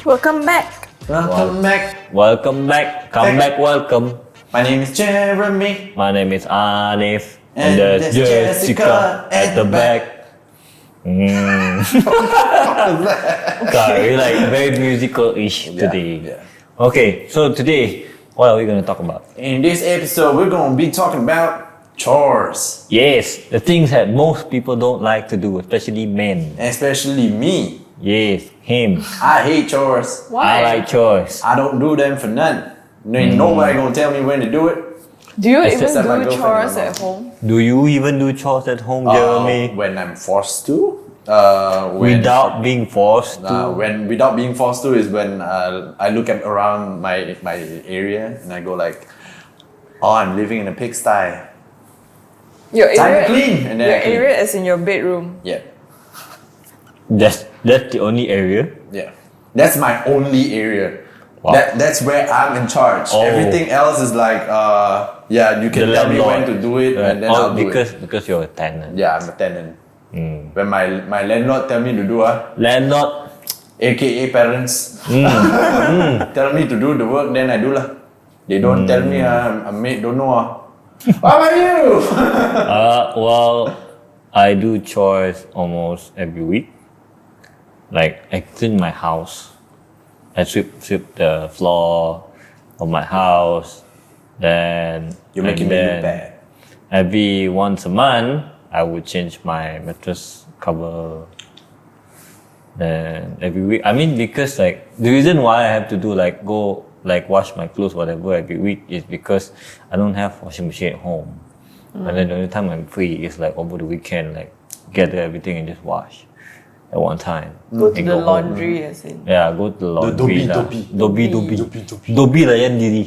Welcome back. Welcome back. Welcome back. Come back, welcome. My name is Jeremy. My name is Anif. And there's there's Jessica at the back. God, we're like very musical-ish today. Yeah. Okay, so today, what are we going to talk about? In this episode, we're going to be talking about chores. Yes, the things that most people don't like to do, especially men. Especially me. Yes, him. I hate chores. Why? I like chores. I don't do them for none. Ain't nobody going to tell me when to do it. Do you even Except that my do girlfriend chores and my at home? Do you even do chores at home, Jeremy? When I'm forced to. Without being forced to? Without being forced to is when I look at around my area and I go like, oh, I'm living in a pigsty. Your Time area, to clean, and then your I clean. area is in your bedroom. Yeah, That's the only area? yeah. That's my only area. Wow. That's where I'm in charge. Oh. Everything else is like, you can The tell me when landlord. to do it, Right. and then I'll do because it. because you're a tenant. Yeah, I'm a tenant. When my landlord tell me to do, Landlord. aka parents, tell me to do the work, then I do lah. They don't tell me, a maid don't know. How about you? Well, I do chores almost every week. Like I clean my house. I sweep the floor of my house. Then You're making me look bad. Every once a month, I would change my mattress cover. Then every week, I mean, because like the reason why I have to do wash my clothes whatever every week is because I don't have washing machine at home. And then the only time I'm free is like over the weekend, like gather everything and just wash at one time. Go to And the go home. laundry as in. Yeah, go to the laundry lah. Dobi. Dobi layan diri.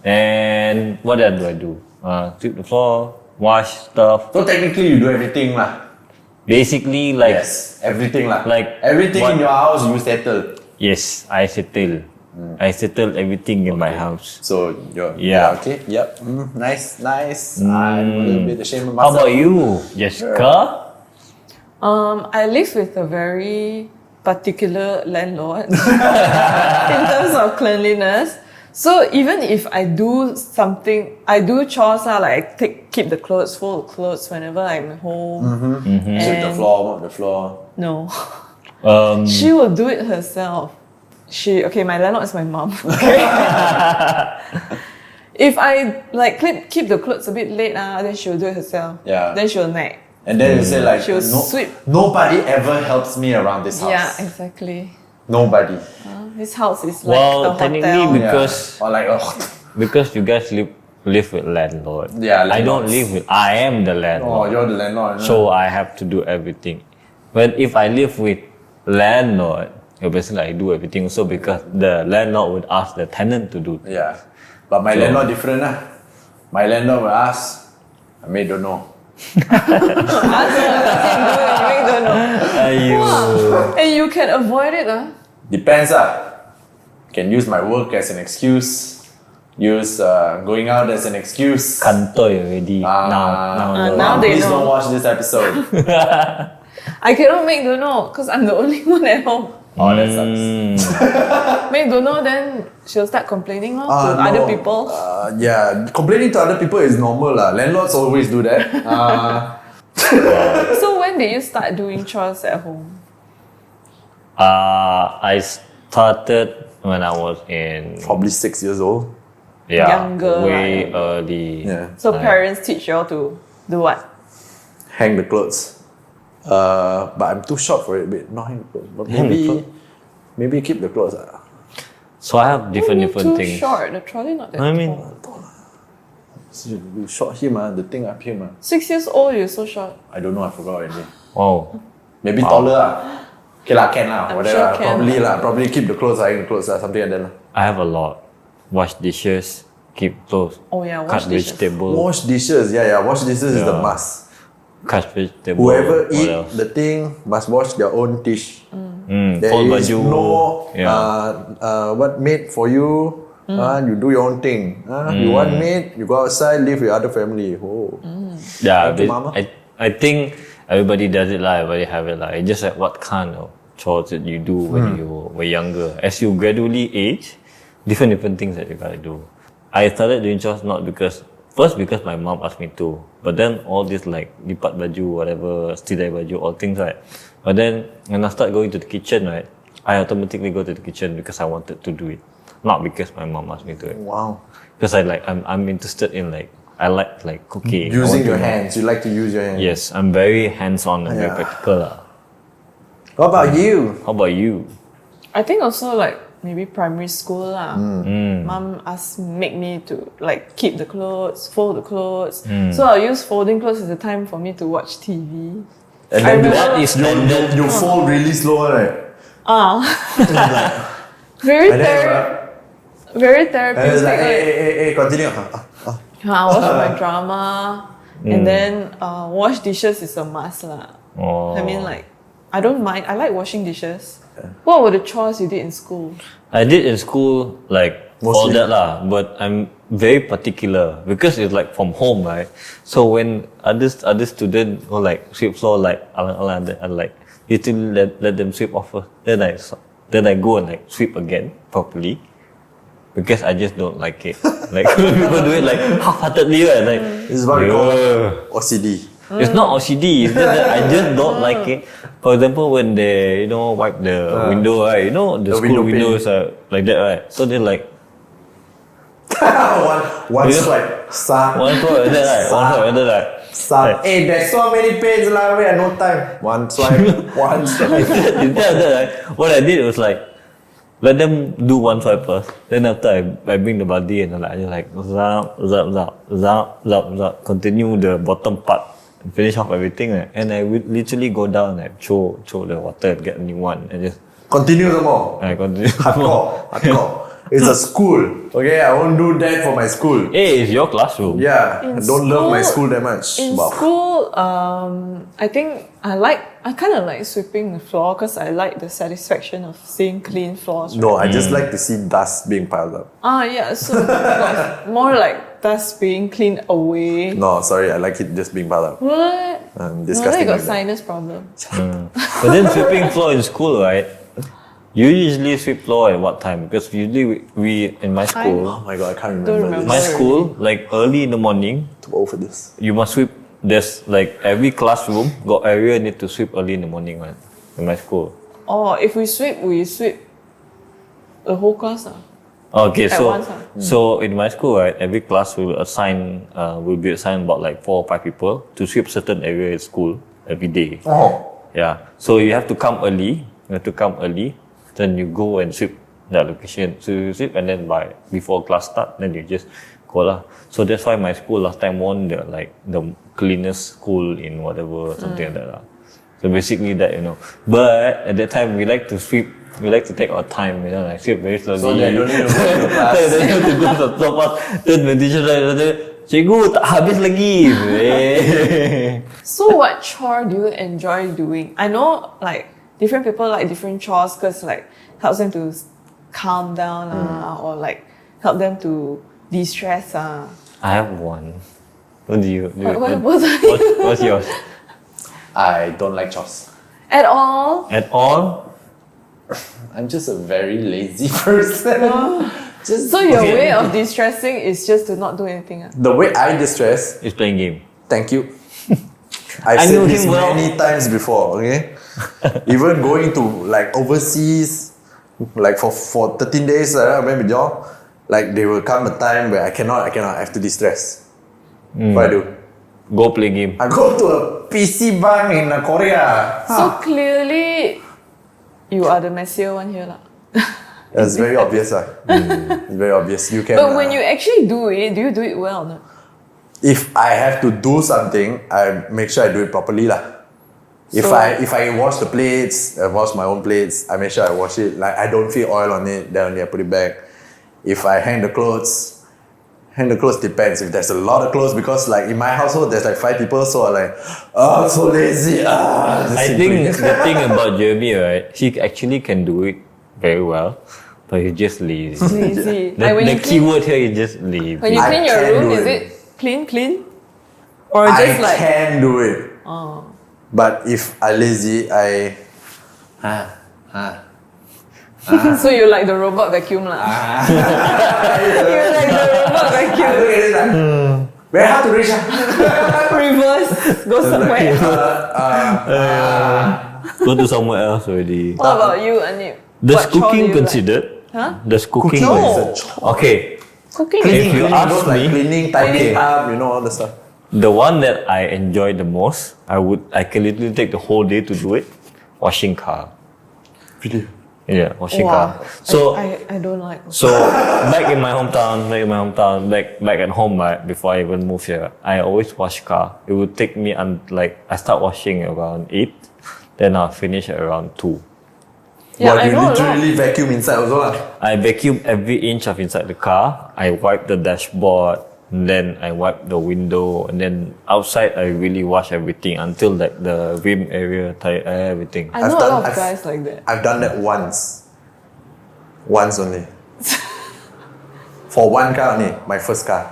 And what else do I do? Sweep the floor, wash stuff. So technically you do everything lah. Basically, like Yes, everything lah. Like everything what- in your house you settle. yes, I settle. I settle everything in my house. So you're Yeah. okay. Yep. Nice. I'm a little bit ashamed of How myself. about you, Jessica? I live with a very particular landlord in terms of cleanliness. So even if I do something, I do chores lah, like I keep the clothes, fold the clothes whenever I'm home. Sweep the And floor, mop the floor. no, Um, she will do it herself. My landlord is my mom. Okay? If I like keep the clothes a bit late, then she'll do it herself. Yeah. Then she'll nag. And then you say like, She'll sweep. nobody ever helps me around this house. Yeah, exactly. Nobody. This house is like Well, a technically hotel. Because- Or like, because you guys live with landlord. Yeah, I don't landlords. live with. I am the oh, landlord. you're the landlord. So I have to do everything. But if I live with landlord, basically I do everything also because the landlord would ask the tenant to do. Yeah. But my landlord different lah. My landlord will ask, I may don't know. You don't know. Wow. And you can avoid it, Depends lah. Can use my work as an excuse. Use going out as an excuse. Kantoi already. Now. Now they Please know. don't watch this episode. I cannot make don't know because I'm the only one at home. Oh, that sucks. Make don't know, then she'll start complaining to No. other people. Yeah, complaining to other people is normal lah. Landlords always do that. So when did you start doing chores at home? I started when I was in Probably 6 years old. Younger, way right? early. Yeah. So parents teach you all to do what? Hang the clothes. But I'm too short for it, babe. Not hang the clothes. But Hang the clothes? maybe keep the clothes. So I have different You're different too things. short. The trolley not that I mean, tall. You short him, the thing up here. 6 years old, you're so short. I don't know, I forgot already. oh, Maybe taller lah. Okay lah, can lah. I'm Whatever. sure can. Probably keep the clothes, hang the clothes, something like that lah. I have a lot. Wash dishes, keep clothes. Oh yeah, wash cut dishes. vegetable, Wash dishes, wash dishes is the Yeah. must. cut vegetable. Whoever what eat else? the thing must wash their own dish. There fold is baju. no Yeah. what made for you. You do your own thing. You want made, you go outside, live with other family. Oh. Yeah, Thank you, mama. I think everybody does it lah. Everybody have it lah. It's just like what kind of chores that you do when you were younger. As you gradually age, different things that you gotta do. I started doing chores not because my mom asked me to, but then all this like lipat baju, whatever, stilai baju, all things, right? But then when I start going to the kitchen, right, I automatically go to the kitchen because I wanted to do it, not because my mom asked me to. Wow. Because I'm interested in I like cooking. Using your hands. You like to use your hands. Yes, I'm very hands-on and very Yeah. practical. What about you? How about you? I think also like maybe primary school lah. Mom make me to like keep the clothes, fold the clothes. So I'll use folding clothes as a time for me to watch TV. And I then remember- What is standard? you fold really slow, right? Very And then, very and it's therapeutic. like, Like, hey, continue. I watch my drama, and then wash dishes is a must lah. Oh. I mean, like, I don't mind. I like washing dishes. What were the chores you did in school? I did in school all Mostly. that lah, but I'm very particular because it's like from home, right? So when other students go like sweep floor like I like you still let them sweep off first. Then I go and like sweep again properly because I just don't like it. Like when people do it like half-heartedly, right? Like This is what we call yeah. OCD. It's not OCD. It's just that I just don't like it. For example, when they wipe the window, right? The school window pane. windows are like that, right? So they like one Yeah. swipe. Sa. one swipe like that, right? One swipe like that, right? Sa. Hey, there's so many pages lah. We have no time. One swipe. One swipe. Instead of that, right? What I did was like let them do one swipe first. Then after I bring the body and I just like zap, continue the bottom part and finish off everything, right? And I would literally go down and throw the water and get a new one and just Continue some more. I continue. Hardcore. It's a school. Okay, I won't do that for my school. Hey, it's your classroom. Yeah, In I don't love my school- school that much. In Wow. school, I think I kind of like sweeping the floor because I like the satisfaction of seeing clean floors. No, I just like to see dust being piled up. Yeah, so more like dust being cleaned away. No, sorry, I like it just being piled up. What? I'm No, disgusting. you got like that. sinus problem. But then sweeping floor in school, right? You usually sweep floor at what time? Because usually we in my school, Oh my god, I can't Don't remember, remember. my this. school, like early in the morning, Too old for this. you must sweep. There's like every classroom got area need to sweep early in the morning, right? In my school. Oh, if we sweep the whole class. Okay, At so once, so in my school, right, every class will be assigned about like 4 or 5 people to sweep certain area at school every day. Oh. Yeah. So you have to come early. Then you go and sweep that location. So you sweep and then before class start, then you just go lah. So that's why my school last time won the cleanest school in whatever something like that lah. So basically that, But at that time we like to sweep. We like to take our time, like sweep very slowly. So that you don't need to go to class. Then you have to go so fast. Then when teacher cikgu tak habis lagi. So what chore do you enjoy doing? I know like different people like different chores because like helps them to calm down or like help them to de-stress. I have one. What do you do? What's yours? I don't like chores. At all? At all? I'm just a very lazy person. So your way of de-stressing is just to not do anything. The way I distress, Is playing game. thank you. I've I knew said this him well. many times before, okay? Even going to like overseas, like for 13 days, I went with y'all, like there will come a time where I cannot, I have to distress. What I do? Go play game. I go to a PC bang in Korea. So clearly, you are the messier one here. It's very obvious. It's very obvious. You can. But when you actually do it, do you do it well? No? If I have to do something, I make sure I do it properly lah. If So- I wash the plates, I wash my own plates, I make sure I wash it. Like I don't feel oil on it, then only I put it back. If I hang the clothes depends. If there's a lot of clothes, because like in my household there's like 5 people, so I'm like, oh, so lazy. Just I simply- think the thing about Jeremy, right, he actually can do it very well, but he's just lazy. Lazy. The, Like when the you key clean, word here is just lazy. when you I clean your can room, do is it. it clean? Or I just like, can do it. oh. But if I lazy, So you like the robot vacuum lah? You like the robot vacuum? Very hard to reach. Reverse, go somewhere else. Go to somewhere else already. What about you, Anip? Does What chore do cooking you considered? Huh? Does cooking No. considered? Okay. Cooking If is you Cleaning, ask those like me- cleaning, tidying up, you know, all the stuff. The one that I enjoy the most, I can literally take the whole day to do it. Washing car. Really? Yeah, washing Wow. car. So I don't like. So back in my hometown, back at home, right, before I even moved here, I always wash car. It would take me I start washing around 8, then I'll finish at around 2. Yeah, But I you know a lot. literally vacuum inside also lah. I vacuum every inch of inside the car. I wipe the dashboard, and then I wipe the window, and then outside I really wash everything until like the rim area, tire, everything. I know I've a lot of done- guys like that. I've done that once. Once only. For one car only, my first car.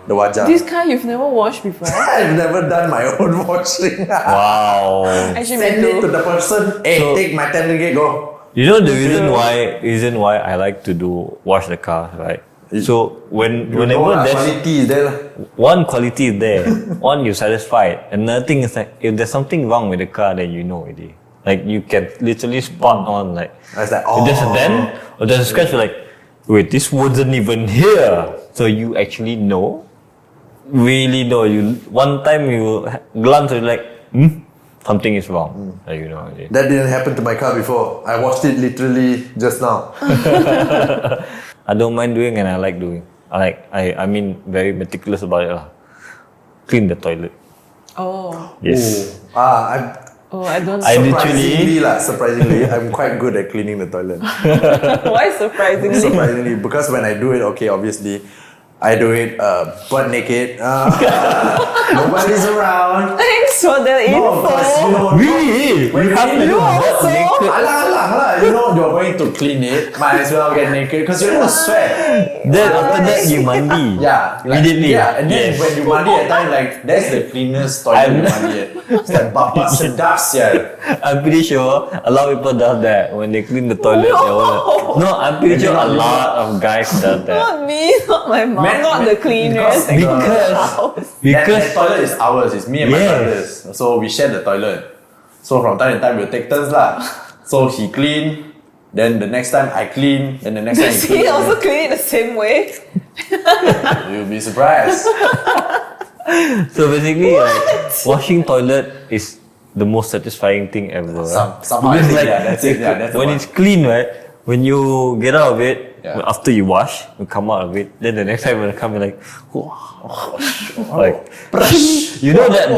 The Wajah. This car you've never washed before. I've never done my own washing. Wow. Actually, Send me it to too. the person. Hey, So- take my 10 ringgit, go. You know the reason why I like to wash the car, right? So whenever there's quality is there lah. one quality is there, one you're satisfied. Another thing is like if there's something wrong with the car, then you know already. Like you can literally spot on like I was like, if there's a dent or there's a scratch, you're like, wait, this wasn't even here. So you actually know, really know. You one time you glance, you're like, something is wrong. Like, you know. Already. That didn't happen to my car before. I washed it literally just now. I don't mind doing and I like doing. I mean very meticulous about it lah. Clean the toilet. Oh, Yes. I don't. I Surprisingly, I'm quite good at cleaning the toilet. Why surprisingly? Surprisingly, because when I do it, okay, obviously, I do it butt naked. Nobody's around. Thanks for the info. because you know, Really? when You have to you do also? butt naked? alah, you know you're going to clean it, might as well get naked because you're gonna sweat. Then after that you mandi. Yeah, like, Immediately. yeah, and then Yes. when you mandi at time, like that's the cleanest toilet you mandi at. It's like bapa sedap sial. I'm pretty sure a lot of people does that when they clean the toilet. They all, no, I'm pretty sure a lot of guys does that. Not me, not my mom, not the cleaners. Because that toilet is ours. It's me and my Yes. brothers. So we share the toilet. So from time to time we'll take turns lah. So he clean, then the next time I clean, then the next time Does he he clean. also clean it the same way? You'll be surprised. so basically, like washing toilet is the most satisfying thing ever. Somehow I Because think, like yeah, that's it. Yeah, that's the when one. it's clean, right? When you get out of it, Yeah. after you wash, you come out of it. Then the next time when you come, you're like, like you know that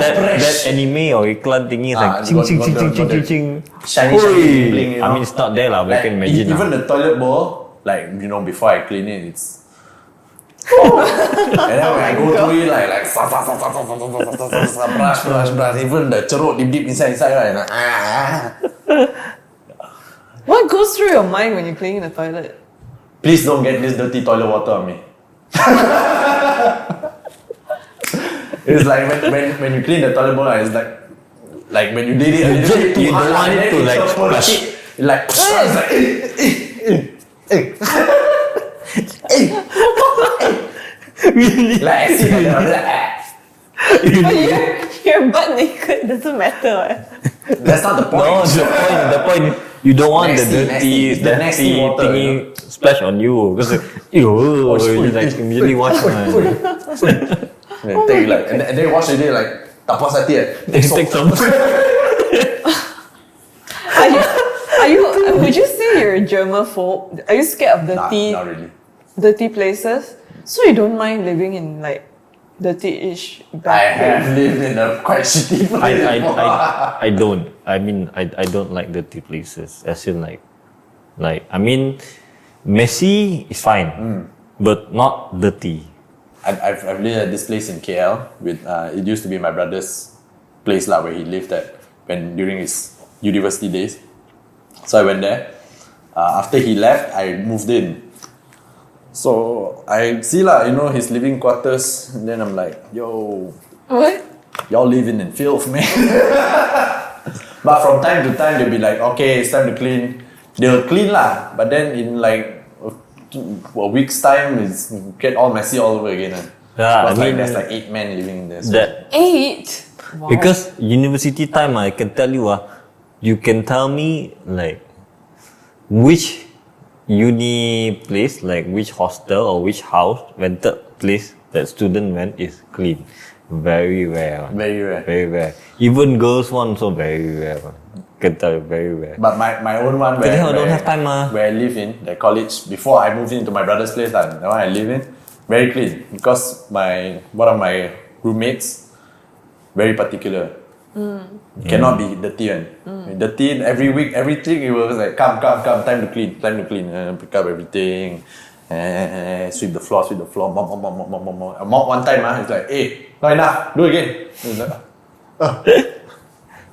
anime or iklan thingy is like ching ching ching ching ching ching ching. Shiny, Oi. shiny, bling, you know? I mean, it's not there lah. But Like, I can imagine. even lah. the toilet bowl, like you know, before I clean it, it's. And then when I go through it, like brush, even the cerut deep inside, right? Like, What goes through your mind when you're cleaning the toilet? Please don't get this dirty toilet water on me. It's like when you clean the toilet bowl, it's like when you did it a little bit too You don't hard, want and it then to, like, it's so splash. dirty. Like, Really? like acid like that. You're butt naked, doesn't matter. Right? That's not the point. No, the point is you don't want Nasty, the dirty, nasty. The nasty water, thingy splash on you because like, you like immediately wash man. And take like, and then wash it like tak puas hati Take some. Would you say you're a germaphobe? Are you scared of Not really. dirty places? So you don't mind living in like dirty-ish I bathroom? have lived in a quite shitty place. I don't. I mean, I don't like dirty places. As in like I mean, messy is fine, but not dirty. I've lived at this place in KL with it used to be my brother's place lah where he lived at during his university days. So I went there. After he left, I moved in. So I see lah, you know, his living quarters, and then I'm like, yo, What? y'all living in filth, man. But from time to time they'll be like, okay, it's time to clean. they'll clean lah. But then in like a week's time, it's get all messy all over again. Yeah, Because I like mean, there's like 8 men living in there. So that 8? Wow. because university time, I can tell you, you can tell me like which uni place, like which hostel or which house rented place that student went is clean. Very rare. very rare. Very rare. Even girls one also very rare. Can tell you, very rare. But my own one But then I where, don't have time, where I live in, the college, before I moved into my brother's place, the one I live in, very clean. Because one of my roommates, very particular. Cannot be dirty one. Dirty every week, everything, it was like, come, time to clean. Pick up everything. Sweep the floor, mop one time, it's like, hey, not enough, do again. It's like,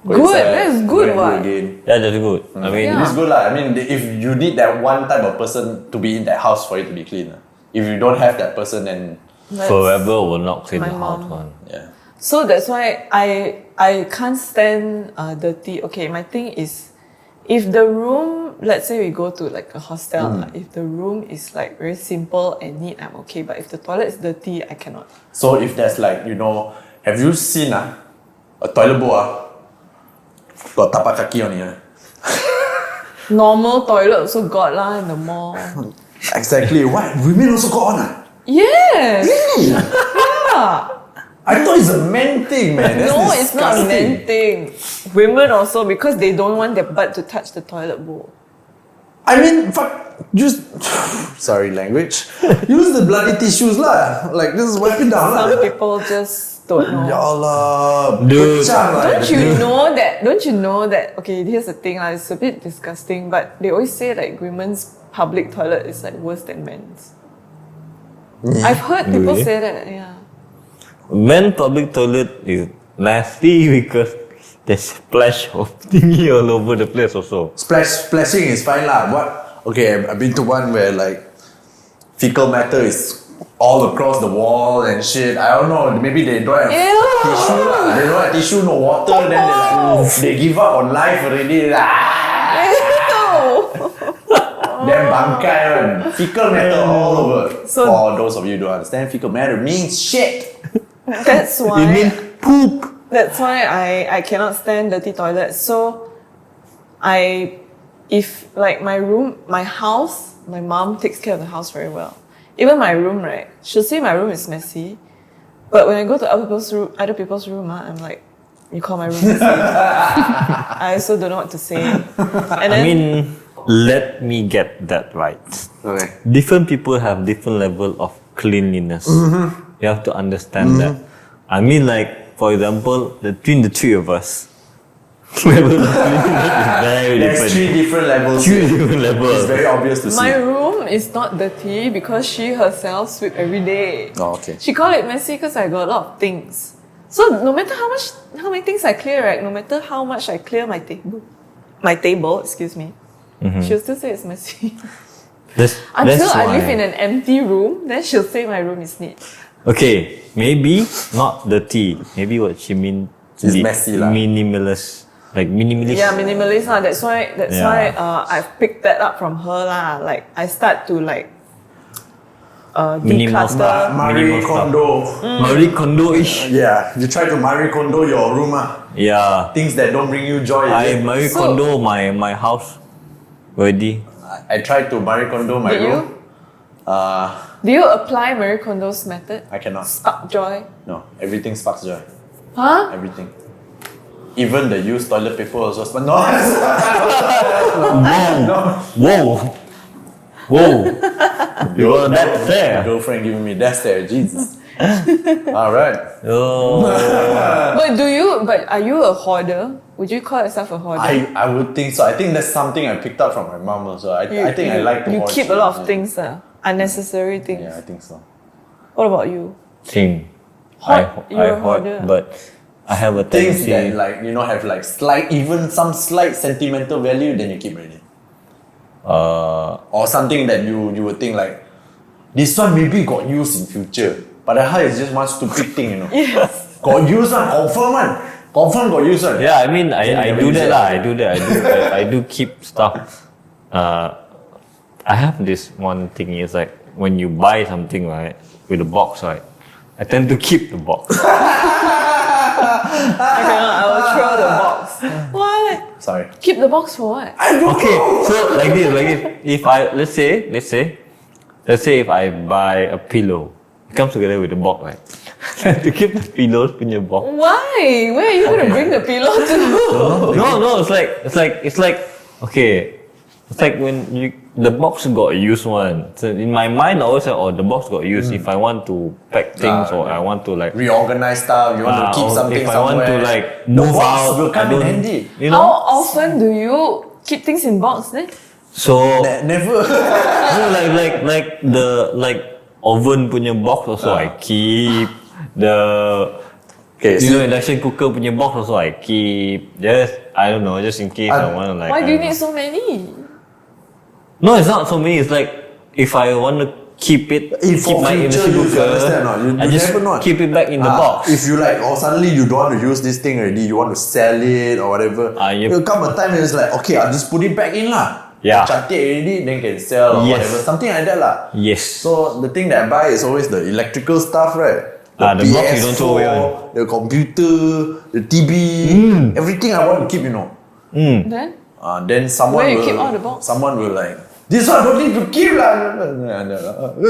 Good, that's good one. Again. Yeah, that's good. I mean, It is good lah. I mean, if you need that one type of person to be in that house for it to be clean. If you don't have that person, then forever will not clean my the house mom. one. yeah. So that's why I can't stand dirty. Okay, my thing is, if the room, let's say we go to like a hostel, if the room is like very simple and neat, I'm okay. But if the toilet is dirty, I cannot. So if there's like, have you seen a toilet bowl got tapak kaki on it? Normal toilet also got lah in the mall. Exactly. What? Women also got on Yes. Really? Yeah. I thought it's a men thing, man. That's No, it's not a disgusting. men thing. Women also, because they don't want their butt to touch the toilet bowl. I mean, just sorry language. Use the bloody tissues lah. Like just wipe it down Some lah. people just don't know. Ya Allah, Dude. pecah lah. Don't you know that? Okay, here's the thing, it's a bit disgusting, but they always say like women's public toilet is like worse than men's. I've heard people Really? say that, yeah. Men public toilet is nasty because there's splash of thingy all over the place also. Splashing is fine lah. What? Okay, I've been to one where like fecal matter is all across the wall and shit. I don't know. Maybe they don't have Ew. tissue lah. They don't have tissue, no water. Then they give up on life already. Then bangkai one. Fecal matter all over. So- For those of you who don't understand, fecal matter means shit. That's why. It means poop. That's why I cannot stand dirty toilets. So, if like my house, my mom takes care of the house very well. Even my room, right? She'll say my room is messy, but when I go to other people's room, I'm like, you call my room messy? I also don't know what to say. And then, I mean, let me get that right. Okay. Different people have different level of cleanliness. You have to understand that. I mean, like, for example, between the three of us, level of cleanliness is very There's different. 3 different levels. Three different levels. It's very obvious to see. my room is not dirty because she herself sweep every day. Oh, okay. She called it messy because I got a lot of things. So no matter how many things I clear, right? No matter how much I clear my table, excuse me, she'll still say it's messy. Until I live in an empty room, then she'll say my room is neat. Okay, maybe not dirty. Maybe what she mean It's messy lah. minimalist. Like minimalist. Yeah, minimalist lah. That's why I've picked that up from her lah. Like I start to like Minimal declutter. Marie Minimal stuff. Kondo. Marie Kondo-ish. Yeah, you try to Marie Kondo your room. Yeah. Things that don't bring you joy. I is it? Marie So- Kondo my house already. I tried to Marie Kondo my Did you? room. Do you apply Marie Kondo's method? I cannot. Spark joy. No, everything sparks joy. Huh? Everything. Even the used toilet paper also sparks. No. Whoa. Whoa. You were that My there. girlfriend giving me that stare. Jesus. All right. Oh. But are you a hoarder? Would you call yourself a hoarder? I would think so. I think that's something I picked up from my mom also. I think I like to You hoard keep a shit. lot of things, unnecessary things. Yeah, I think so. What about you? Same. You're a hoard, hoarder. but I have a Things tendency. that like have like even some slight sentimental value, then you keep already. Or something that you would think like, this one maybe got used in future. But it's just one stupid thing, Yes. Got used one, confirm one. Confirm got used one. Yeah, I mean, I Then do you that never lah. use I do that. I do keep stuff. I have this one thing is like when you buy something, right, with a box, right, I tend to keep the box. I will throw the box. What? Sorry. Keep the box for what? Okay, so like this, if I let's say if I buy a pillow, it comes together with the box, right? To keep the pillows in your box. Why? Where are you gonna bring the pillow to? No, it's like okay. It's like when the box got used one. So in my mind I always say, oh, the box got used. If I want to pack things or I want to like Reorganize stuff, you want to keep or something if I somewhere. want to like move box out, will come I don't, in handy. you How know. often do you keep things in box then? So Never. like the oven punya box also I keep. The induction cooker punya box also I keep. Just I don't know, just in case I want to like. Why do you need so many? No, it's not so many. It's like if I want to keep it, If keep for my future induction use, you cooker, understand or not? You I just never know. keep it back in the box. If you like, or suddenly you don't want to use this thing already, you want to sell it or whatever. Yep. There'll come a time when it's like, okay, I'll just put it back in lah. Yeah. Cantik already, then can sell or Yes. whatever. Something like that lah. Yes. So the thing that I buy is always the electrical stuff, right? The box you don't throw away one. the computer, the TV, everything I want to keep, you know. Then someone Where you will, keep all the box? Someone will like, this one don't need to keep lah.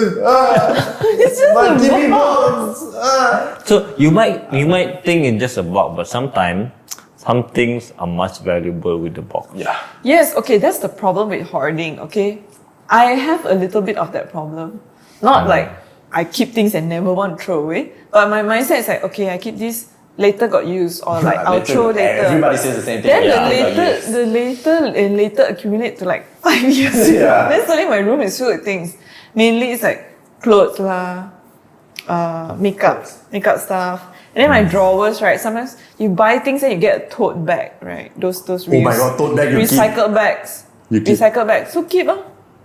It's just My a TV box. box. So you might think it's just a box, but sometimes some things are much valuable with the box. Yeah. Yes, okay, that's the problem with hoarding, okay? I have a little bit of that problem. Not like I keep things and never want to throw away, but my mindset is like, okay, I keep this, later got used, or like I'll throw later. Everybody says the same thing. Then Yeah, the later accumulate to like 5 years. Yeah. Then suddenly my room is filled with things. Mainly it's like clothes lah, makeup stuff. And then my drawers, right? Sometimes you buy things and you get a tote bag, right? Those Oh my God, tote bag you keep. recycled bags. You keep. Recycled bags. So keep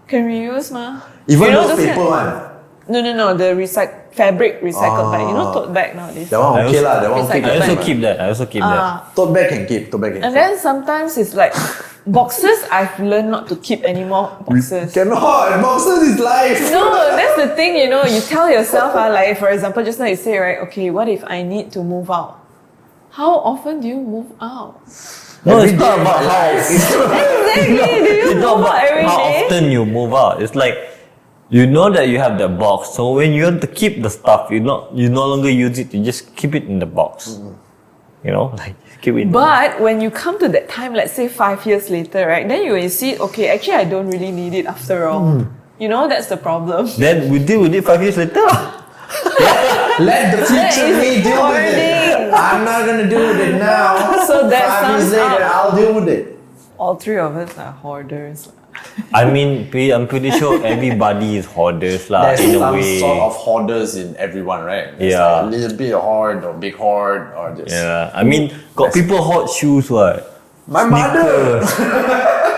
can reuse ma. Even You know those those paper kind- one. No, the fabric recycled bag. You know tote bag nowadays. That one okay lah. That one okay. Recycle I also bag. keep that. I also keep that. Tote bag can keep. Tote bag can And keep. then sometimes it's like boxes. I've learned not to keep any more boxes. Cannot. Boxes is life. No, that's the thing, you know, you tell yourself, like, for example, just now you say, right, okay, what if I need to move out? How often do you move out? No, Every it's day not of about my how. life. Exactly, do you It's not move out about every how day? often you move out. It's like you know that you have the box, so when you want to keep the stuff, you no longer use it. You just keep it in the box. You know, like keep it. But when you come to that time, let's say 5 years later, right, then you will see, okay, actually I don't really need it after all. You know, that's the problem. Then we deal with it 5 years later. Let the future That me is deal with it. hoarding. I'm not gonna deal with it now. So that 5 years sounds later, out. I'll deal with it. All three of us are hoarders. I mean, I'm pretty sure everybody is hoarders lah. There's In a some way. sort of hoarders in everyone, right? There's Yeah. like a little bit of hoard or big hoard or just. Yeah, I mean, got people hoard shoes, what? My mother.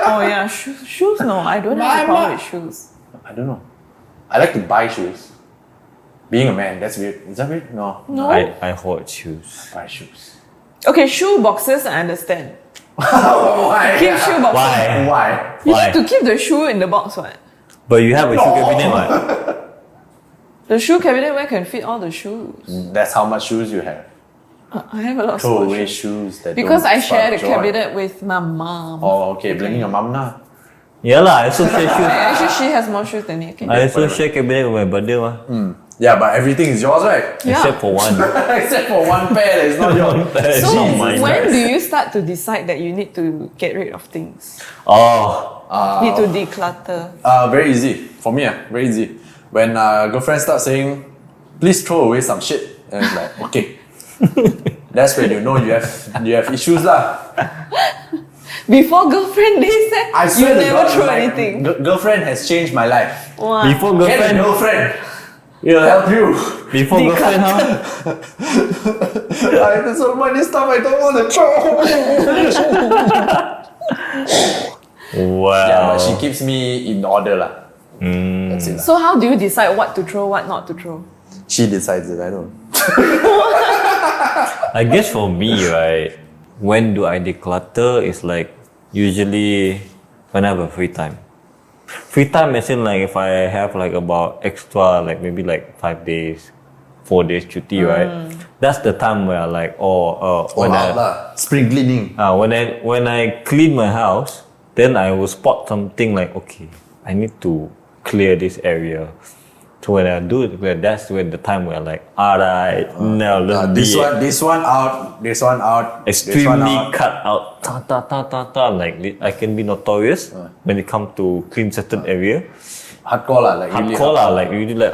Oh yeah, shoes, no, I don't have a problem with shoes. I don't know. I like to buy shoes. Being a man, that's weird. Is that weird? No. No? I hoard shoes. Buy shoes. Okay, shoe boxes, I understand. Why? Keep shoe boxes. Why? Why? You Why? need to keep the shoe in the box, what? But you have a shoe cabinet, what? The shoe cabinet where can fit all the shoes? That's how much shoes you have. I have a lot of Throw small away shoes. shoes that Because don't I share the spark joy. cabinet with my mom. Oh, okay. Blaming your mom now. Yeah lah, I also share shoes. Actually, she has more shoes than me. Okay. I also share cabinet with my brother, mah. Yeah, but everything is yours, right? Yeah. Except for one. Except for one pair that is not yours. So It's not mine. when do you start to decide that you need to get rid of things? Oh, Need to declutter. Very easy. For me, very easy. When girlfriend starts saying, please throw away some shit. And it's like, okay. That's when you know you have issues lah. Before girlfriend days, I you swear to never God, throw like, anything. Girlfriend has changed my life. Wow. before Get a girlfriend, girlfriend. It'll help you. before girlfriend, huh? There's so many stuff I don't want to throw. Wow. Yeah, but she keeps me in order lah. That's it lah. So how do you decide what to throw, what not to throw? She decides it, I don't. I guess for me, right, when do I declutter is like usually when I have a free time. Free time as in like if I have like about extra like maybe like 5 days, 4 days cuti, right? That's the time where I like when spring cleaning. when I clean my house, then I will spot something like okay, I need to clear this area. So when I do it, that's when the time where like alright, now let's this one out, extremely cut out, like I can be notorious when it comes to clean certain area. Hardcore lah, like really Hardcore lah, like really like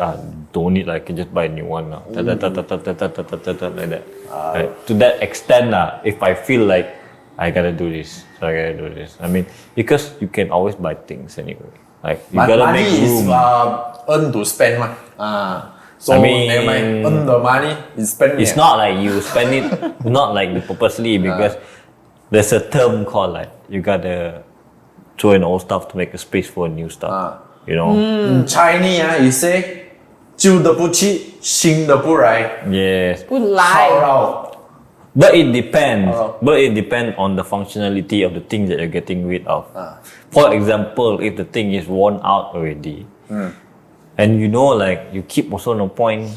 don't need, like I can just buy a new one lah. Like that. Right. To that extent lah, if I feel like I gotta do this, so I gotta do this. I mean, because you can always buy things anyway. Like you gotta money make room. is earn to spend mah. So I mean, never mind, earn the money, is spend. It's not like you spend it, not like purposely, because there's a term called like you gotta throw in old stuff to make a space for new stuff. You know. In Chinese, you say 旧的不去，新的不来。 Yes. 不来。好绕。 But it depends. But it depends on the functionality of the things that you're getting rid of. For example, if the thing is worn out already, and you know, like you keep also no point.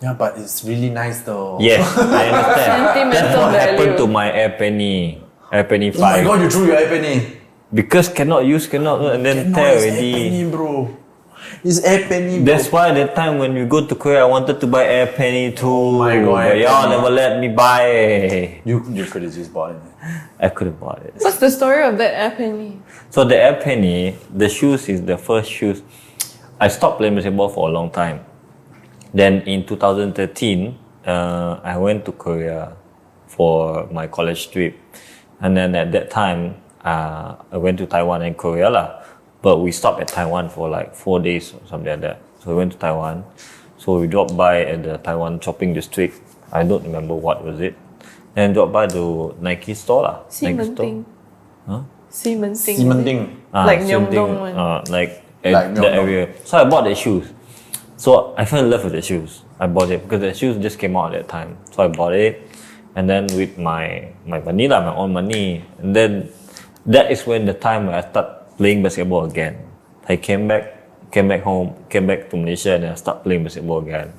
Yeah, but it's really nice though. Yes, I understand. That's Sentimental what happened value. to my Air Penny 5. Oh my god, you threw your iPenny. Because cannot use, and then tear already. Penny, bro. It's Air Penny, bro. That's why that time when we go to Korea, I wanted to buy Air Penny too. Oh my god, but Air y'all Penny. never let me buy. You could have just bought it. I could have bought it. What's the story of that Air Penny? So the Air Penny, the shoes is the first shoes. I stopped playing basketball for a long time. Then in 2013, I went to Korea for my college trip. And then at that time, I went to Taiwan and Korea lah. But we stopped at Taiwan for like 4 days or something like that. So we went to Taiwan. So we dropped by at the Taiwan shopping district. I don't remember what was it. And dropped by the Nike store lah. Nike store. Ximending. Huh? Ximending. Ximending. Like same thing. Myeongdong one. Like Like the Myeongdong. area. So I bought the shoes. So I fell in love with the shoes. I bought it because the shoes just came out at that time. So I bought it, and then with my money lah, my own money, and then that is when the time where I start playing basketball again. I came back home, came back to Malaysia, and then I start playing basketball again.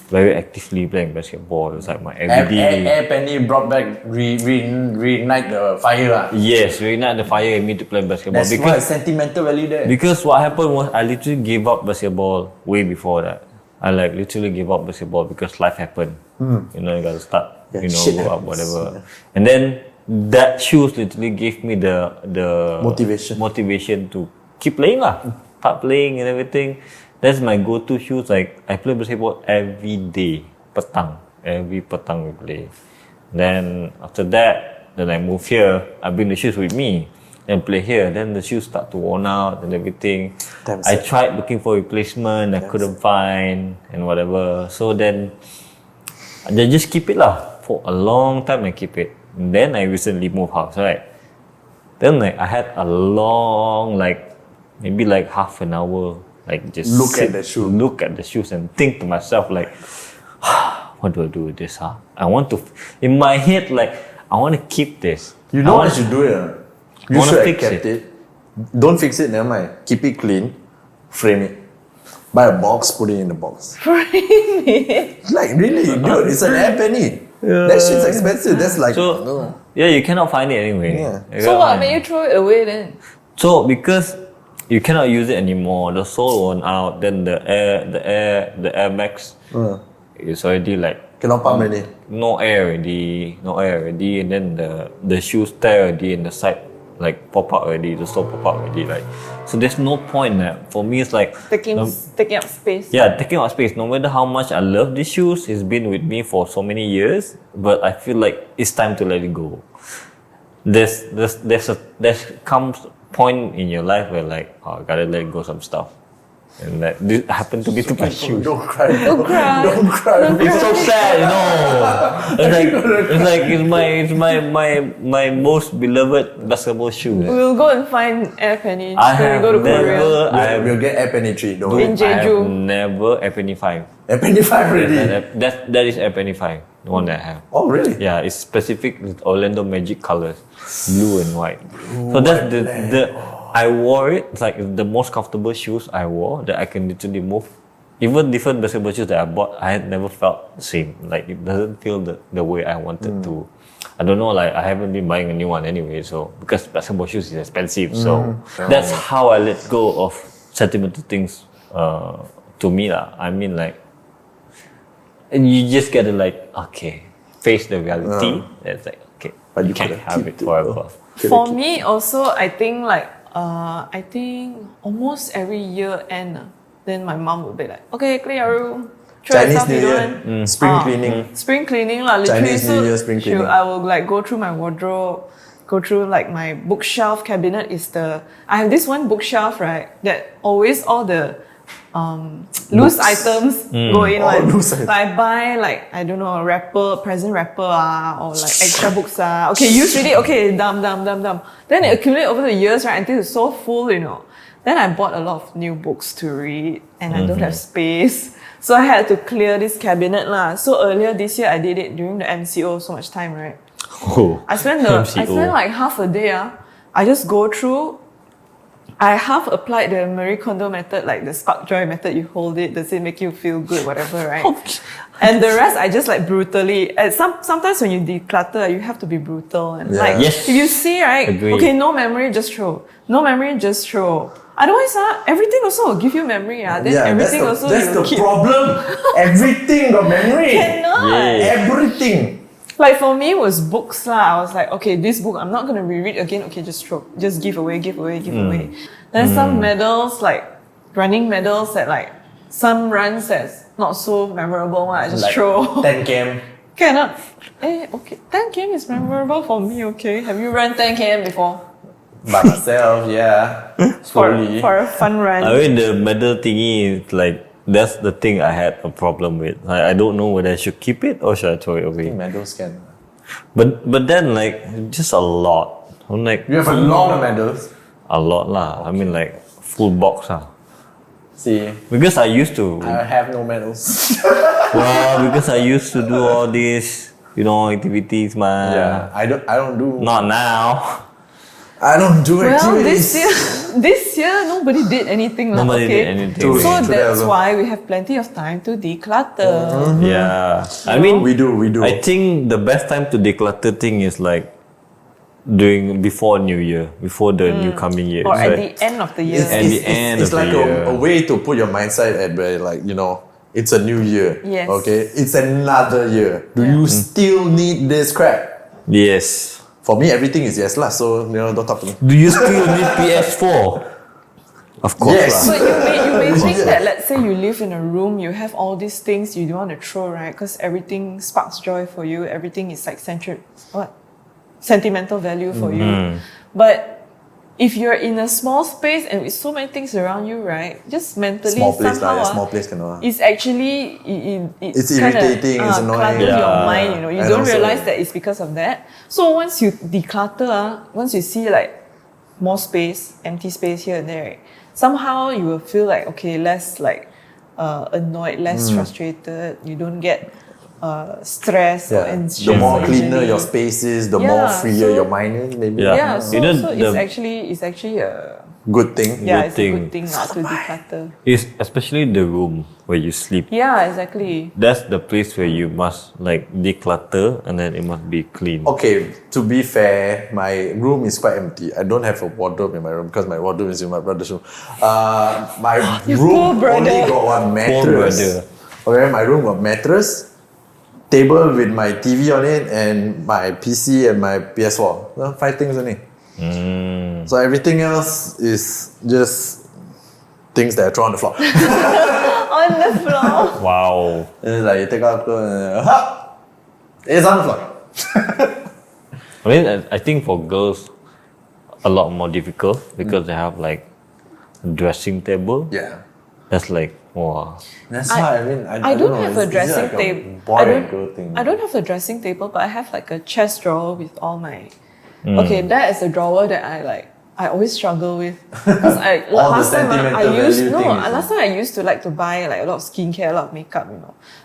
Very actively playing basketball. It was like my everyday. Air Penny brought back, reignite the fire lah. Yes, reignite the fire in me to play basketball. That's why sentimental value there. Because what happened was I literally gave up basketball way before that. I like literally gave up basketball because life happened. You know, you gotta start, Yeah, you know, shit go up, happens. whatever. And then that shoes literally gave me the motivation to keep playing lah. Start playing and everything. That's my go-to shoes. Like I play basketball every day, every petang we play. Then after that, then I move here. I bring the shoes with me and play here. Then the shoes start to worn out and everything. Damn I sad. tried looking for replacement. I couldn't find and whatever. So then I just keep it lah. For a long time I keep it. And then I recently moved house, right? Then like I had a long maybe like half an hour, like just Look at the shoe. look at the shoes and think to myself like, what do I do with this? I want to, in my head like, I want to keep this. You know what you should do? You wanna should have fix kept it. Don't fix it, never mind. Keep it clean, frame it. Buy a box, put it in the box. Frame it. Like really, dude, it's an Air Penny. That shit's expensive. That's like So yeah, you cannot find it anyway. Yeah. You So cannot what find made it. you throw it away then? So because you cannot use it anymore, the sole worn out, then the Air Max is already like cannot pump already. no air already, and then the shoes tear already and the side like pop out already, the sole pop out already, like so there's no point. For me it's like Taking up space. yeah, taking up space. No matter how much I love these shoes, it's been with me for so many years, but I feel like it's time to let it go. There's comes point in your life where like, oh, I gotta let go some stuff, and that this happened to be to my shoes. Don't cry. Don't cry. Don't cry. It's so sad, you know. It's my most beloved basketball shoe. We'll go and find Air Penny I when we have go to Korea. never. We'll get Air Penny 3. Don't In worry. I have Jeju. never Air Penny 5. Air Penny 5 already. That is Air Penny 5, the one that I have. Oh really? Yeah, it's specific with Orlando Magic colors, blue and white. So that's the I wore it. It's like the most comfortable shoes I wore that I can literally move. Even different basketball shoes that I bought, I had never felt the same. Like it doesn't feel the way I wanted to. I don't know, like I haven't been buying a new one anyway, so because basketball shoes is expensive. So that's how I let go of sentimental things to me lah. I mean like, and you just gotta like, okay, face the reality. It's like, okay, But you you can't could have keep it forever. For me also, I think like I think almost every year end, then my mom would be like, okay, clean your room. Throw Chinese yourself New you Year, don't. spring cleaning. Spring cleaning lah, literally. Chinese New Year, spring cleaning. I will like go through my wardrobe, go through like my bookshelf cabinet I have this one bookshelf, right, that always all the loose items go in. All Like, loose items. I buy like, I don't know, a wrapper, present wrapper or like extra books. Okay, use already, okay, dumb. Then it accumulates over the years, right, until it's so full, Then I bought a lot of new books to read and I don't have space. So I had to clear this cabinet lah. So earlier this year I did it during the MCO, so much time, right? Oh, I spent MCO. like half a day. I just go through. I half applied the Marie Kondo method, like the spark joy method. You hold it, does it make you feel good, whatever, right? And the rest I just like brutally. And sometimes when you declutter, you have to be brutal and like Yes. if you see, right? Agree. Okay, no memory, just throw. No memory, just throw. Otherwise, everything also will give you memory. Then everything also that's you the keep. problem. Everything got memory. Cannot. Yeah. Everything. Like for me, it was books lah. I was like, okay, this book I'm not gonna reread again. Okay, just throw, just give away. Then some medals, like running medals that like some runs that's not so memorable. I just Like throw. 10 km. Cannot. Okay, 10 km is memorable for me. Okay, have you run 10 km before? By myself, yeah. Slowly. For a fun run. I mean the medal thingy is like that's the thing I had a problem with. I don't know whether I should keep it or should I throw it away. Medals can. But then like just a lot. I'm like You have a lot of medals. a lot lah. I mean like full box lah. See, Because I used to I have no medals. because I used to do all these activities man. Yeah, I don't do. Not now. I don't do Well, activities. this year nobody did anything. Lah, Nobody okay? did anything. True. So True that's that why we have plenty of time to declutter. Yeah. I mean We do. I think the best time to declutter thing is like before New Year, before the new coming year. Or It's at like- the end of the year. At the end it's of like the year. a way to put your mindset at where it's a new year. Yes. Okay, it's another year. Do you still need this crap? Yes. For me, everything is yes lah. So don't talk to me. Do you still need PS4? Of course Yes. lah. So you may think that, let's say you live in a room, you have all these things you don't want to throw, right? Because everything sparks joy for you. Everything is like sentimental value for you. But if you're in a small space and with so many things around you, right? Just mentally Small place somehow, lah. Small place cannot. it's actually It's kinda, irritating, it's annoying. clutters your Yeah. mind. You And don't also- realize that it's because of that. So once you declutter, once you see like more space, empty space here and there, right, somehow you will feel like okay, less like annoyed, less frustrated. You don't get stress or Yeah. anxious. The more or cleaner easily. your space is, the more Yeah, freer so- your mind is. Maybe. Yeah. Yeah, so, You know, so it's actually a Good thing. it's a thing. good thing not to declutter. It's especially the room where you sleep. Yeah, exactly. That's the place where you must like declutter and then it must be clean. Okay, to be fair, my room is quite empty. I don't have a wardrobe in my room because my wardrobe is in my brother's room. My You poor room brother. only got one mattress. brother. Okay, my room got mattress, table with my TV on it, and my PC and my PS4. 5 things only. So everything else is just things that I throw on the floor. On the floor. Wow. And it's like you take out clothes, it's on the floor. I mean, I think for girls, a lot more difficult because they have like a dressing table. Yeah. That's like, wow. That's why I mean I don't have a dressing table. Boy and girl thing. I don't have a dressing table, but I have like a chest drawer with all my. Okay, that is a drawer that I always struggle with because All the last time sentimental value things, last time I used to like to buy like a lot of skincare, a lot of makeup,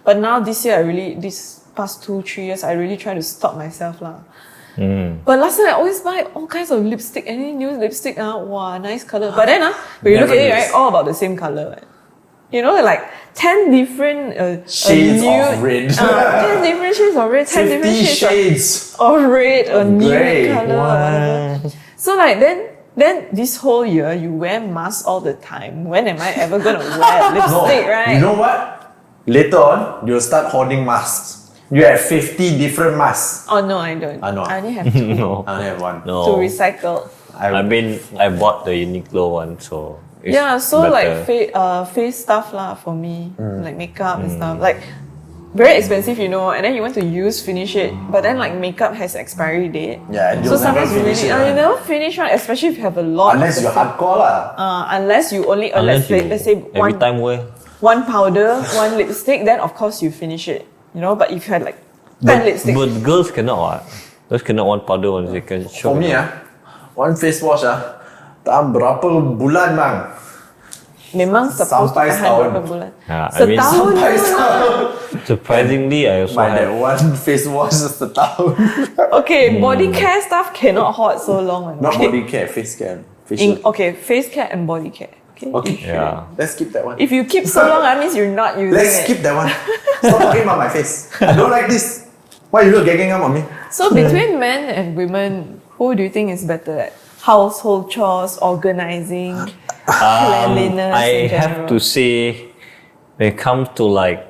But now this year this past 2-3 years I really try to stop myself lah. But last time I always buy all kinds of lipstick, any new lipstick, wow, nice color. But then when you look at it, right, all about the same color. Right? You know, like 10 different Shades of red. 10 different shades of red, 10 different 50 shades shades. of red or Grey. nude color. Whatever. So like then this whole year you wear masks all the time. When am I ever gonna wear lipstick, right? You know what? Later on, you'll start hoarding masks. You have 50 different masks. Oh no, I don't. No. I only have two No. I only have one. No. to recycle. I mean, I bought the Uniqlo one, so it's Yeah, so better. like face stuff lah for me, like makeup and stuff. Like very expensive, you know, and then you want to finish it, but then like makeup has expiry date. Yeah, and So you'll never sometimes you finish really, it, right? you never finish one, especially if you have a lot. Unless of you're the same- hardcore lah. unless you only let's say every time wear. one powder, one lipstick, then of course you finish it. You know, but if you had like 10 lipsticks, But girls cannot what? Girls cannot one powder, one second. For me one face wash tahan berapa bulan bang? memang supposed to Sampai tahan setahun. berapa bulan. Yeah, I mean, Setahun Sampai lah. setahun. Surprisingly, I also My that have. one face wash setahun. Okay, body care stuff cannot hoard so long. Not okay? body care, face care. Facial. Okay, face care and body care. Okay. Okay. Yeah. Let's skip that one. If you keep so long, that means you're not using Let's it. skip that one. Stop talking about my face. I don't like this. Why you look gagging up on me? So between men and women, who do you think is better at household chores, organizing, cleanliness I in have general? to say, when it comes to like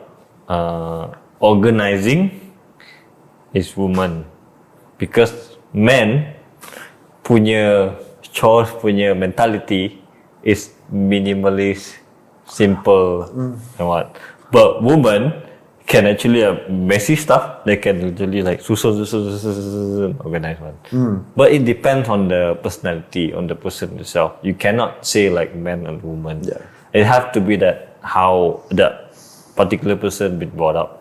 organizing, is woman, because men punya chores punya mentality is minimalist, simple, and what. But women can actually have messy stuff. They can literally like organize one. But it depends on the personality, on the person itself. You cannot say like man and woman. Yeah. It has to be that how that particular person been brought up.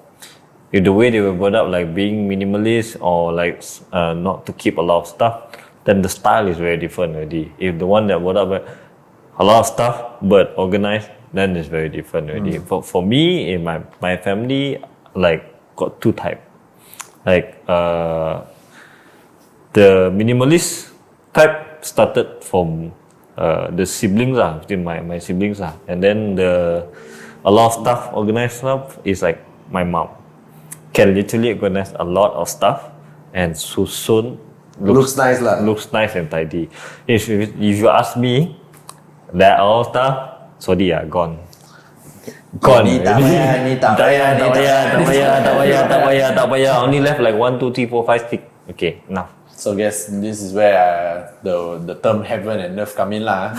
If the way they were brought up, like being minimalist or like not to keep a lot of stuff, then the style is very different already. If the one that brought up like, a lot of stuff but organized, then it's very different already. For me, in my family, like got two type. Like the minimalist type started from the siblings between my siblings and then a lot of stuff, organized stuff is like my mom can literally organize a lot of stuff and so soon Looks nice lah. looks nice and tidy. If you ask me, that all stuff, sorry gone. Gone. Ni tak payah, ni tak payah, ni Tak payah. Only left like 1, 2, 3, 4, 5, 6. Okay, enough. So guess this is where the term heaven and earth come in lah.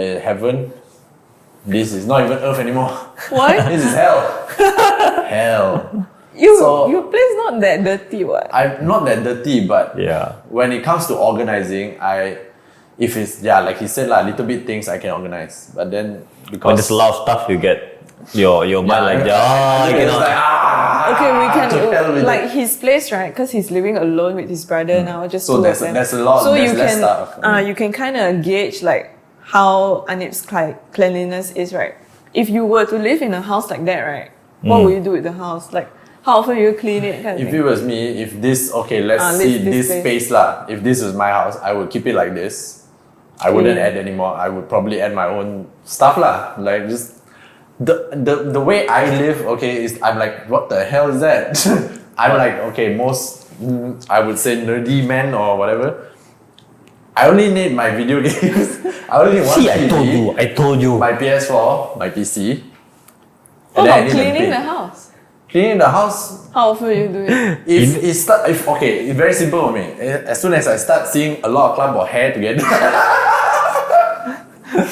Heaven, this is not even earth anymore. Why? This is hell. Hell. So- your place not that dirty, what? I'm not that dirty, but Yeah. when it comes to organizing, if it's like he said lah, little bit things I can organize. But then When because there's a lot of stuff, you get your mind like, it's cannot. like, Okay, we can to hell with like it. his place, right? Because he's living alone with his brother now, just So two there's- of them. there's a lot- So there's you less can stuff. you can kind of gauge like how Anip's cleanliness is, right? If you were to live in a house like that, right? What would you do with the house? Like how often you clean it? Kind of If thing. it was me, if this let's see this this space. space lah. If this was my house, I would keep it like this. I wouldn't add anymore. I would probably add my own stuff lah. Like just the way I live, is I'm like, what the hell is that? I'm like, most I would say nerdy man or whatever. I only need my video games. I only need one See, TV, I told you. my PS4, my PC. What then I about need a cleaning bed. the house? Cleaning the house. How often you do it? It's very simple for me. As soon as I start seeing a lot of clump of hair together,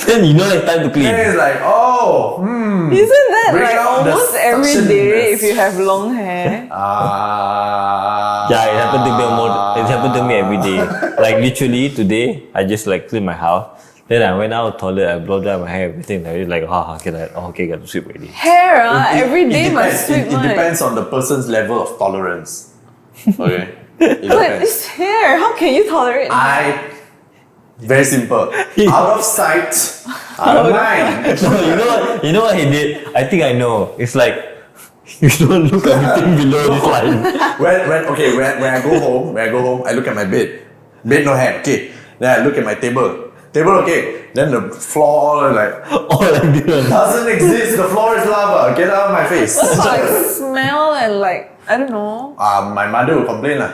Then you know it's time to clean. then it's like, Isn't that Bring like out the almost every suction day nurse. if you have long hair? Yeah, it happened to me it happened to me every day. Like literally today, I just like clean my house. Then I went out to toilet, I blow dry my hair, everything. I was like, okay, got to sweep already. Hair, every day it must depends. sweep It mine. depends on the person's level of tolerance. Okay, it But depends. it's hair. How can you tolerate? Very simple. Out of sight, out of mind. No, you know what he did? I think I know. It's like You don't look anything below this line. when I go home, I look at my bed. Bed no hand, okay. Then I look at my table. Table okay. Then the floor like All I do is doesn't exist. The floor is lava. Get out of my face. What's like smell and like, I don't know. My mother will complain lah.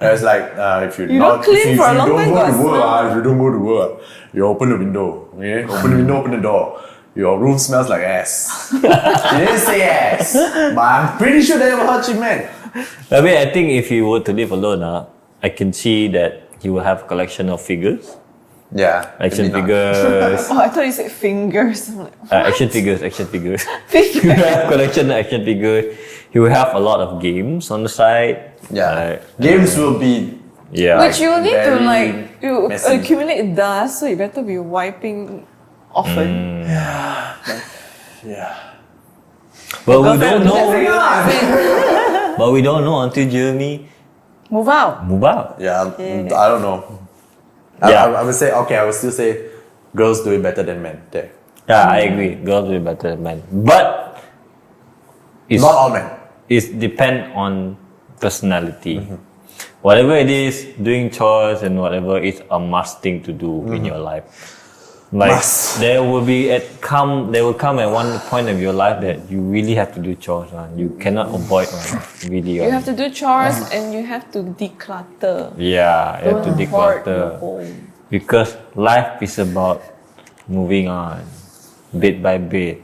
It's like if You don't clean for a long time, got if smell. you don't go to work, you open the window. Okay, open the window, open the door. Your room smells like ass. She didn't say ass, but I'm pretty sure that's what she meant. I mean, I think if you were to live alone, I can see that you will have a collection of figures. Yeah, Action maybe not. figures. Oh, I thought you said fingers. I'm like, Action figures. You have collection of action figures. You will have a lot of games on the side. Yeah, games will be. Yeah. which you need to very like, you messy. accumulate dust, so you better be wiping often. Yeah. But we don't know. know. But we don't know until Jeremy Move out. move out. Yeah, Yeah. I don't know. Yeah. I would say okay. I would still say girls do it better than men. There, Yeah, I agree. Girls do it better than men. But it's, not all men. it depends on personality. Whatever it is, doing chores and whatever is a must thing to do in your life. Like Must. there will come at one point of your life that you really have to do chores. You cannot avoid really. You have to do chores and you have to declutter. Yeah, you have to Don't hoard your declutter. home. Because life is about moving on, bit by bit.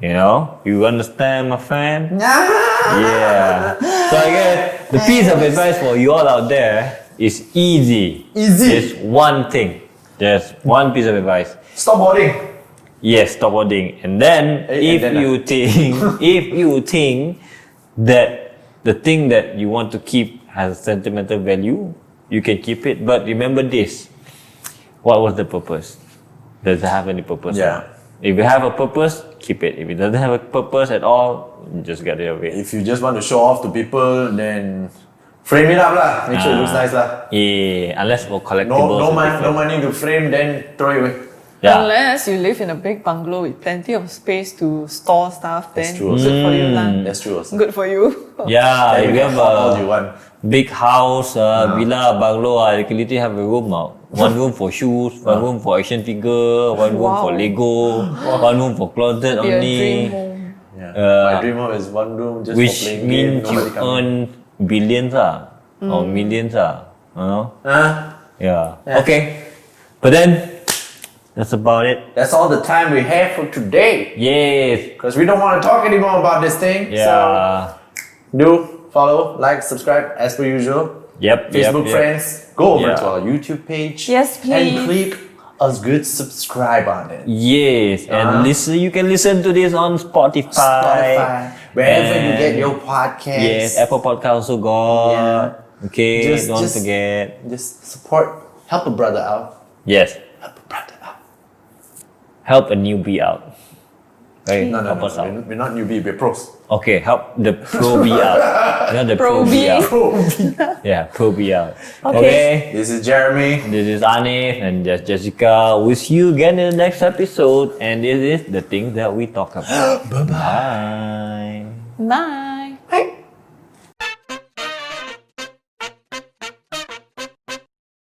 You know? You understand, my friend? Yeah. So I guess the piece of advice for you all out there is easy. Easy. Just one thing. Just one piece of advice. Stop hoarding. Yes, stop hoarding. And then if you think that the thing that you want to keep has sentimental value, you can keep it. But remember this. What was the purpose? Does it have any purpose? Yeah. If you have a purpose, keep it. If it doesn't have a purpose at all, just get rid of it. If you just want to show off to people, then frame it up lah. Make sure it looks nice lah. Yeah, unless for collectibles. No money to frame, then throw it away. Yeah. Unless you live in a big bungalow with plenty of space to store stuff, then That's true good for you lah. That's true also. Good for you. Yeah, if you have all you a want. big house, villa, bungalow, you can literally have a room out. One room for shoes, one room for action figure, one room for Wow. Lego, one room for closet Be a dream only. home. Yeah. My dream home is one room just Which for playing means game. you Nobody come. earn billions or millions you know? Yeah. Yeah. Okay. But then, that's about it. That's all the time we have for today. Yes. Because we don't want to talk anymore about this thing. Yeah. So do follow, like, subscribe as per usual. Yep. Facebook yep. friends, go over Yeah. to our YouTube page. Yes, please. And click a good subscribe on it. Yes, and listen. You can listen to this on Spotify. Spotify, wherever you And- get your podcast. Yes, Apple Podcast also got. Yeah. Okay, Just- don't just- forget. Just support, help a brother out. Yes, Help a brother out. help a newbie out. Right, No, help us out. we're not newbie, we're pros. Okay, help the pro bee out. Not the pro bee Pro out. Yeah, pro bee out. Okay. Okay. This is Jeremy. This is Anif and that's Jessica. We'll see you again in the next episode. And this is the things that we talk about. Bye-bye. Bye.